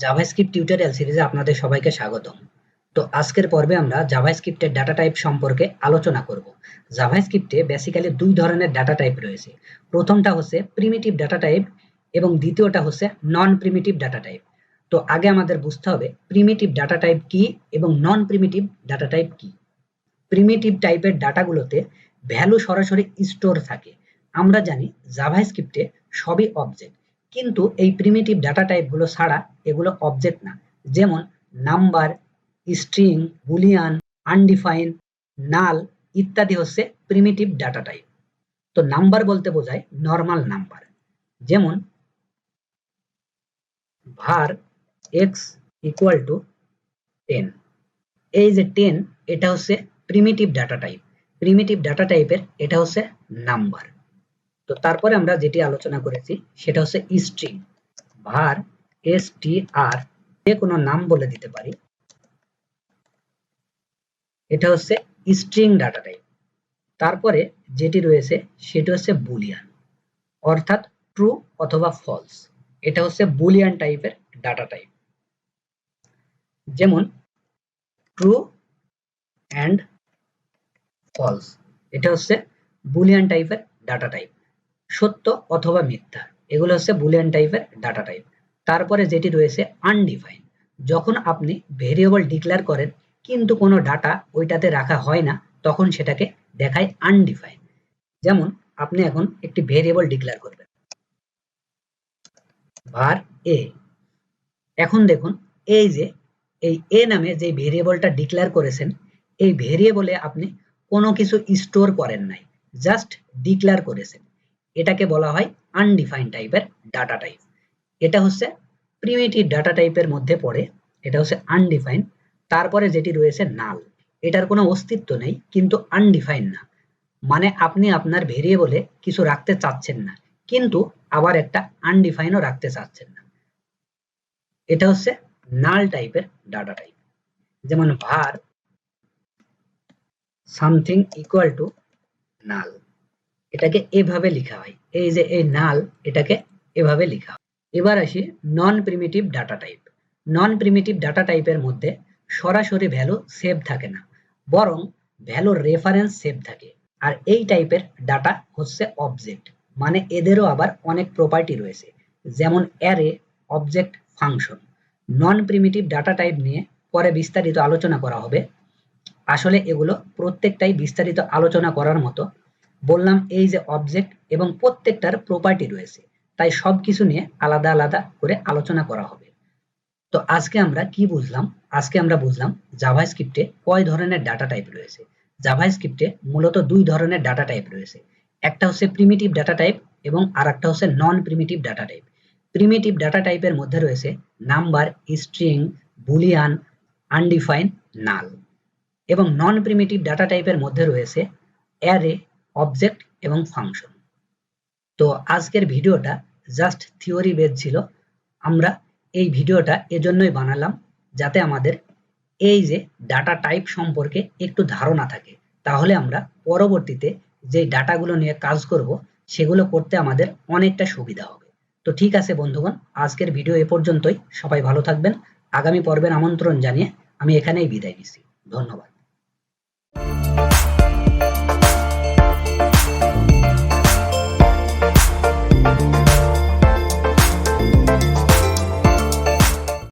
JavaScript tutorial সিরিজে আপনাদের সবাইকে স্বাগতম। তো আজকের পর্বে আমরা জাভাস্ক্রিপ্টের ডাটা টাইপ সম্পর্কে আলোচনা করব। জাভাস্ক্রিপ্টে বেসিক্যালি দুই ধরনের ডাটা টাইপ রয়েছে। প্রথমটা হচ্ছে প্রিমিটিভ ডাটা টাইপ এবং দ্বিতীয়টা হচ্ছে নন প্রিমিটিভ ডাটা টাইপ। তো আগে আমাদের বুঝতে হবে প্রিমিটিভ ডাটা টাইপ কি এবং নন প্রিমিটিভ ডাটা টাইপ কি। প্রিমিটিভ টাইপের ডাটাগুলোতে ভ্যালু সরাসরি স্টোর থাকে। আমরা জানি জাভাস্ক্রিপ্টে সবই অবজেক্ট, কিন্তু এই প্রিমিটিভ ডাটা টাইপগুলো ছাড়া এগুলো অবজেক্ট না। যেমন নাম্বার, স্ট্রিং, বুলিয়ান, আনডিফাইন, নাল ইত্যাদি হচ্ছে প্রিমিটিভ ডাটা টাইপ। তো নাম্বার বলতে বোঝায় নর্মাল নাম্বার, যেমন var x equal to 10। এই যে 10 এটা হচ্ছে primitive data type. Primitive data টাইপের এটা হচ্ছে নাম্বার। তো তারপরে আমরা যেটি আলোচনা করেছি সেটা হচ্ছে স্ট্রিং। var str যে কোনো নাম বলে দিতে পারি, এটা হচ্ছে স্ট্রিং ডাটা টাইপ। তারপরে যেটি রয়েছে সেটা হচ্ছে বুলিয়ান, অর্থাৎ ট্রু অথবা ফলস। এটা হচ্ছে বুলিয়ান টাইপের ডাটা টাইপ, যেমন ট্রু অ্যান্ড ফলস। এটা হচ্ছে বুলিয়ান টাইপের ডাটা টাইপ। সত্য অথবা মিথ্যা, এগুলো হচ্ছে বুলিয়ান টাইপের ডাটা টাইপ। তারপরে যেটি রয়েছে আনডিফাইন, যখন আপনি ভেরিয়েবল ডিক্লেয়ার করেন কিন্তু কোনো ডাটা ওইটাতে রাখা হয় না, তখন সেটাকে দেখায় আনডিফাইন। যেমন আপনি এখন একটি ভেরিয়েবল ডিক্লেয়ার করবেন var a। এখন দেখুন এই যে এই a নামে যে ভেরিয়েবলটা ডিক্লেয়ার করেছেন, এই ভেরিয়েবলে আপনি কোনো কিছু স্টোর করেন নাই, জাস্ট ডিক্লেয়ার করেছেন। এটাকে বলা হয় আনডিফাইন টাইপের ডাটা টাইপ। এটা হচ্ছে প্রিমিটিভ ডাটা টাইপের মধ্যে পড়ে, এটা হচ্ছে আনডিফাইন। তারপরে যেটি রয়েছে নাল, এটার কোনো অস্তিত্ব নেই কিন্তু আনডিফাইন না, মানে আপনি আপনার ভেরিয়েবলে কিছু রাখতে চাচ্ছেন না কিন্তু আবার একটা আনডিফাইনও রাখতে চাচ্ছেন না। এটা হচ্ছে নাল টাইপের ডাটা টাইপ। যেমন var সামথিং ইকুয়াল টু নাল, এটাকে এভাবে লেখা হয়। এই যে এই নাল, এটাকে এভাবে লেখা হয়। এবার আসি নন প্রিমিটিভ ডাটা টাইপ। নন প্রিমিটিভ ডাটা টাইপের মধ্যে সরাসরি ভ্যালু সেভ থাকে না, বরং ভ্যালুর রেফারেন্স সেভ থাকে। আর এই টাইপের ডাটা হচ্ছে অবজেক্ট, মানে এদেরও আবার অনেক প্রপার্টি রয়েছে, যেমন অ্যারে, অবজেক্ট, ফাংশন। নন প্রিমিটিভ ডাটা টাইপ নিয়ে পরে বিস্তারিত আলোচনা করা হবে। আসলে এগুলো প্রত্যেকটাই বিস্তারিত আলোচনা করার মতো। বললাম এই যে অবজেক্ট এবং প্রত্যেকটার প্রপার্টি রয়েছে, তাই সবকিছু নিয়ে আলাদা আলাদা করে আলোচনা করা হবে। তো আজকে আমরা কি বুঝলাম? আজকে আমরা বুঝলাম জাভাস্ক্রিপ্টে কয় ধরনের ডাটা টাইপ রয়েছে। জাভাস্ক্রিপ্টে মূলত দুই ধরনের ডাটা টাইপ রয়েছে, একটা হচ্ছে প্রিমিটিভ ডাটা টাইপ এবং আরেকটা হচ্ছে non primitive data type. Primitive data টাইপের মধ্যে রয়েছে number, string, boolean, undefined, null. এবং নন প্রিমিটিভ ডাটা টাইপের মধ্যে রয়েছে অ্যারে, অবজেক্ট এবং ফাংশন। তো আজকের ভিডিওটা জাস্ট থিওরি বেস ছিল। আমরা এই ভিডিওটা এজন্যই বানালাম যাতে আমাদের এই যে ডাটা টাইপ সম্পর্কে একটু ধারণা থাকে, তাহলে আমরা পরবর্তীতে যে ডাটাগুলো নিয়ে কাজ করব সেগুলো করতে আমাদের অনেকটা সুবিধা হবে। তো ঠিক আছে বন্ধুগণ, আজকের ভিডিও এ পর্যন্তই। সবাই ভালো থাকবেন। আগামী পর্বের আমন্ত্রণ জানিয়ে আমি এখানেই বিদায় নিচ্ছি। ধন্যবাদ।